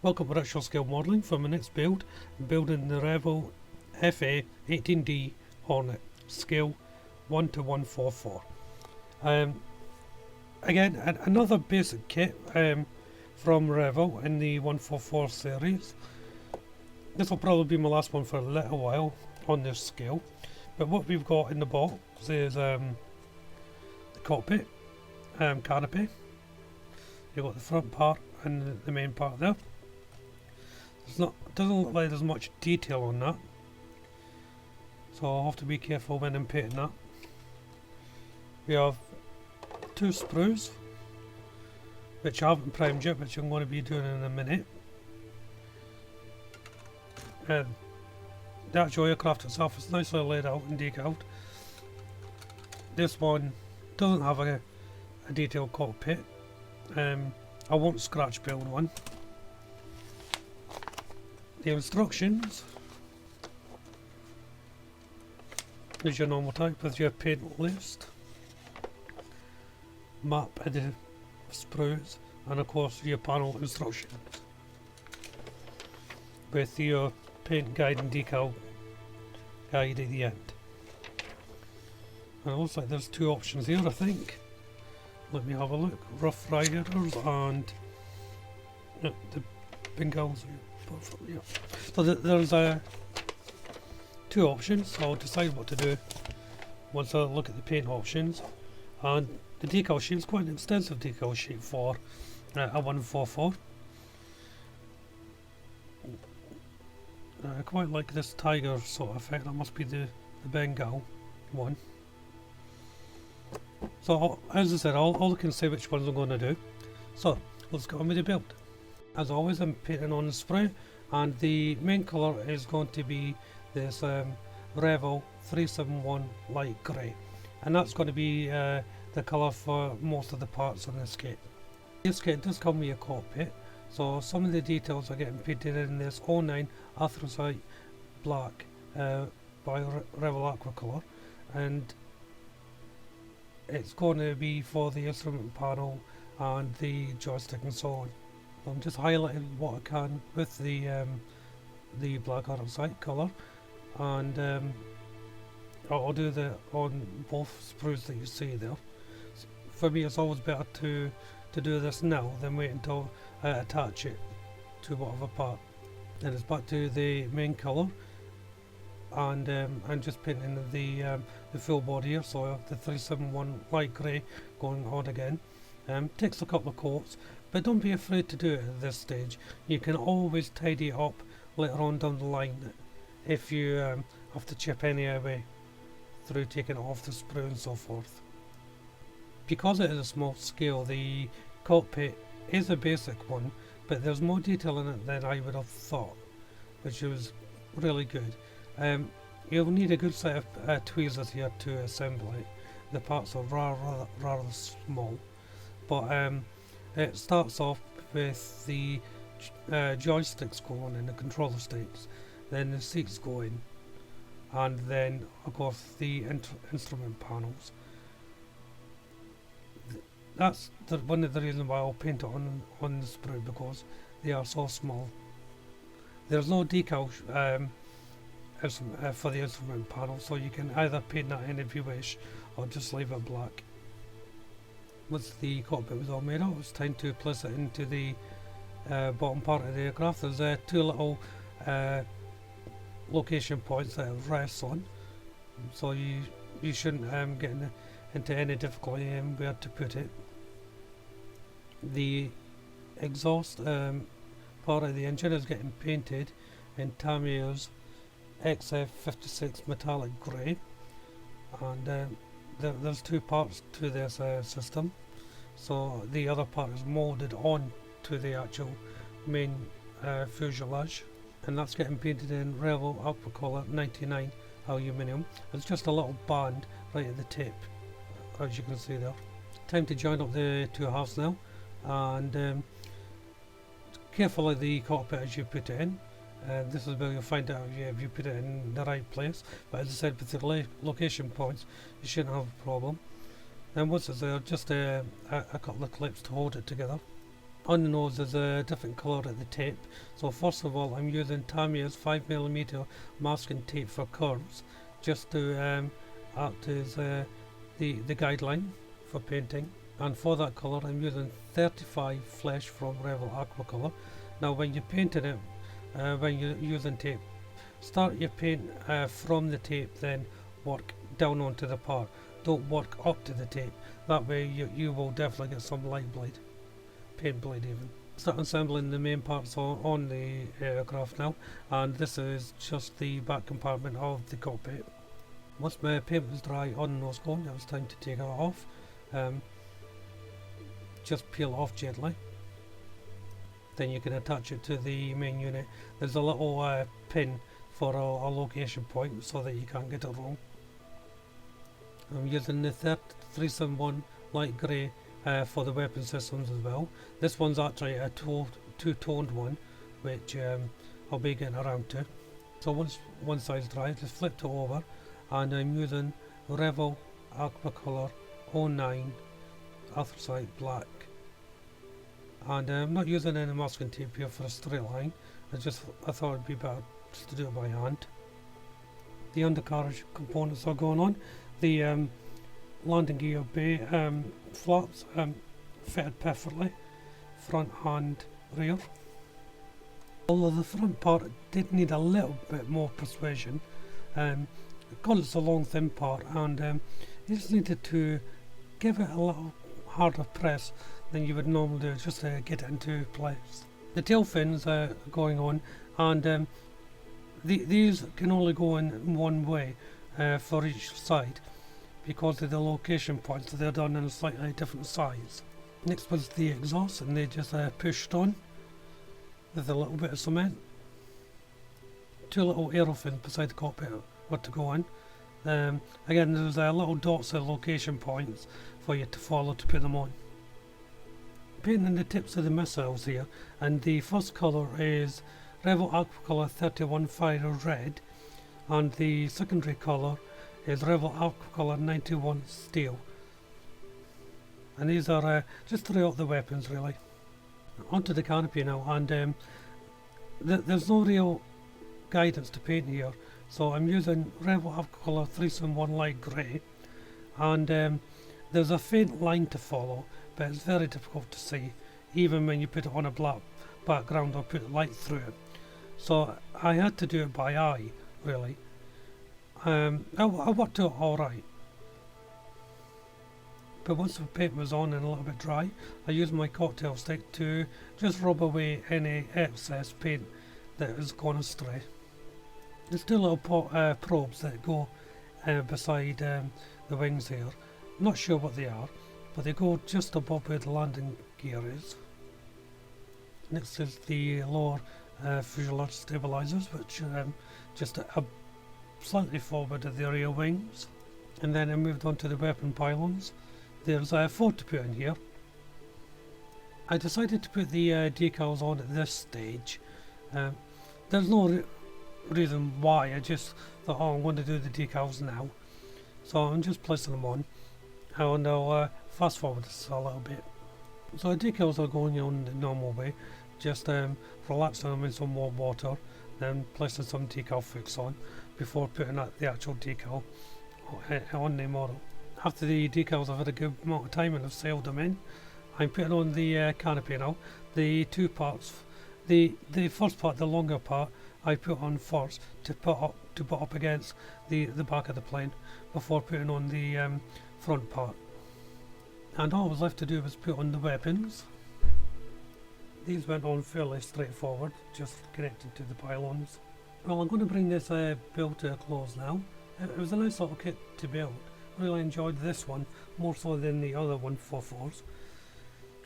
Welcome to Virtual Scale Modelling. For my next build, I'm building the Revel FA 18D Hornet, scale 1 to 144. Again, another basic kit from Revel in the 144 series. This will probably be my last one for a little while on this scale. But what we've got in the box is the cockpit canopy. You've got the front part and the main part there. Doesn't look like there's much detail on that, so I'll have to be careful when I'm painting that. We have two sprues, which I haven't primed yet, which I'm going to be doing in a minute. The actual aircraft itself is nicely laid out and decaled. This one doesn't have a detailed cockpit. I won't scratch build one. The instructions is your normal type with your paint list, map of the sprues, and of course your panel instructions with your paint guide and decal guide at the end. And it looks like there's two options here, I think. Let me have a look. Rough Riders and the Bengals. Yeah. So there's two options, so I'll decide what to do once I look at the paint options. And the decal sheet is quite an extensive decal sheet for a 144. I quite like this tiger sort of effect. That must be the Bengal one. So as I said, I'll look and see which ones I'm going to do. So let's get on with the build. As always, I'm painting on the spray, and the main colour is going to be this Revel 371 light grey, and that's going to be the colour for most of the parts on this kit. This kit does come with a cockpit, so some of the details are getting painted in this 09 anthracite black by Revel Aqua colour, and it's going to be for the instrument panel and the joystick and so on. I'm just highlighting what I can with the black anthracite colour, and I'll do that on both sprues that you see there. For me, it's always better to do this now than wait until I attach it to whatever part. And it's back to the main colour, and I'm just painting the full body here, so the 371 light grey going on again. Takes a couple of coats, but don't be afraid to do it at this stage. You can always tidy it up later on down the line if you have to chip any away through taking it off the sprue and so forth. Because it is a small scale, the cockpit is a basic one, but there's more detail in it than I would have thought, which was really good. You'll need a good set of tweezers here to assemble it. The parts are rather small, but it starts off with the joysticks going and the controller sticks, then the seats go in, and then of course the instrument panels. That's one of the reasons why I'll paint it on the sprue, because they are so small. There's no decal for the instrument panel, so you can either paint that in if you wish, or just leave it black. Once the cockpit was all made up, it's time to place it into the bottom part of the aircraft. There's two little location points that it rests on, so you shouldn't get into any difficulty in where to put it. The exhaust part of the engine is getting painted in Tamir's XF56 metallic grey, and there's two parts to this system, so the other part is moulded on to the actual main fuselage, and that's getting painted in Revel Aqua Colour 99 aluminium. It's just a little band right at the tip, as you can see there. Time to join up the two halves now, and careful of the cockpit as you put it in. This is where you'll find out if you put it in the right place, but as I said, with the location points you shouldn't have a problem. And once it's there, just a couple of clips to hold it together. On the nose there's a different colour at the tip. So first of all I'm using Tamiya's 5mm masking tape for curves, just to act as the guideline for painting. And for that colour I'm using 35 Flesh from Revel Aqua Colour. Now when you're painting it, when you're using tape, start your paint from the tape, then work down onto the part. Don't work up to the tape. That way you will definitely get some light bleed, paint bleed even. Start assembling the main parts on the aircraft now, and this is just the back compartment of the cockpit. Once my paint was dry on the nose cone, it was time to take it off. Just peel off gently. Then you can attach it to the main unit. There's a little pin for a location point so that you can't get it wrong. I'm using the 371 light grey for the weapon systems as well. This one's actually a two-toned one, which I'll be getting around to. So once one side's dry, just flip it over, and I'm using Revel Aqua Colour 09 anthracite black. And I'm not using any masking tape here for a straight line. I thought it'd be better just to do it by hand. The undercarriage components are going on. The landing gear bay flaps fitted perfectly, front and rear. Although the front part did need a little bit more persuasion, because it's a long thin part, and you just needed to give it a little harder press than you would normally do, just to get it into place. The tail fins are going on, and these can only go in one way for each side because of the location points, so they're done in a slightly different size. Next was the exhaust, and they just pushed on with a little bit of cement. Two little aero fins beside the cockpit were to go in. Again, there's little dots of location points for you to follow to put them on. Painting the tips of the missiles here, and the first colour is Revel Aqua Colour 31 Fire Red, and the secondary colour is Revel Aqua Colour 91 Steel. And these are just throughout the weapons really. Onto the canopy now, and there's no real guidance to paint here, so I'm using Revel Aqua Colour 371 Light Grey, and there's a faint line to follow, but it's very difficult to see even when you put it on a black background or put light through it. So I had to do it by eye really. I worked out alright, but once the paint was on and a little bit dry, I used my cocktail stick to just rub away any excess paint that has gone astray. There's two little probes that go beside the wings here. Not sure what they are, but they go just above where the landing gear is. Next is the lower fuselage stabilizers, which just slightly forward of the rear wings. And then I moved on to the weapon pylons. There's 4 to put in here. I decided to put the decals on at this stage. There's no reason why, I just thought, oh, I'm going to do the decals now. So I'm just placing them on, and I'll fast forward this a little bit. So the decals are going on the normal way, just relaxing them in some warm water, then placing some decal fix on before putting the actual decal on the model. After the decals have had a good amount of time and I've sealed them in, I'm putting on the canopy now. The two parts, the first part, the longer part, I put on first to put up against the back of the plane before putting on the front part. And all I was left to do was put on the weapons. These went on fairly straightforward, just connected to the pylons. Well, I'm going to bring this build to a close now. It was a nice little kit to build. Really enjoyed this one, more so than the other 144s.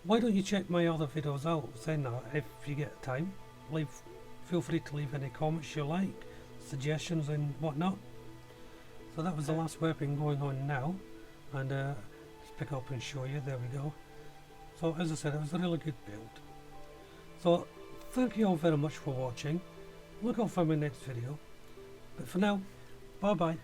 Why don't you check my other videos out, saying that if you get time. Feel free to leave any comments you like, suggestions and whatnot. So that was the last weapon going on now, and let's pick up and show you. There we go. So as I said, it was a really good build. So thank you all very much for watching. Look out for my next video. But for now, bye bye.